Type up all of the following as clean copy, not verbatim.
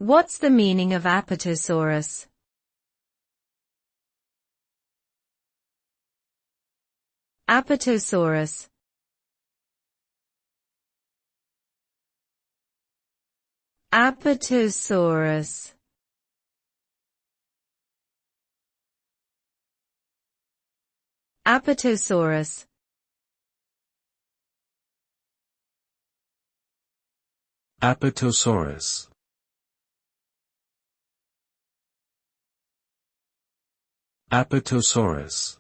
What's the meaning of apatosaurus? Apatosaurus. Apatosaurus. Apatosaurus. Apatosaurus. Apatosaurus.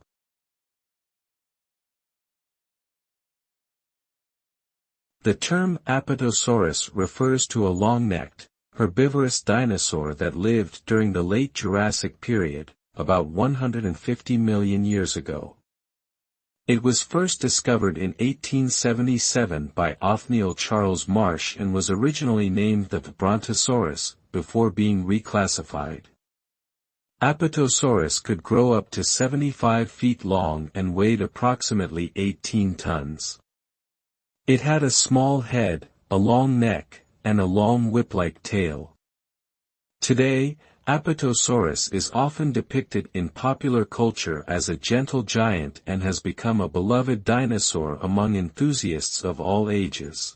The term apatosaurus refers to a long-necked, herbivorous dinosaur that lived during the late Jurassic period, about 150 million years ago. It was first discovered in 1877 by Othniel Charles Marsh and was originally named the Brontosaurus, before being reclassified. Apatosaurus could grow up to 75 feet long and weighed approximately 18 tons. It had a small head, a long neck, and a long whip-like tail. Today, Apatosaurus is often depicted in popular culture as a gentle giant and has become a beloved dinosaur among enthusiasts of all ages.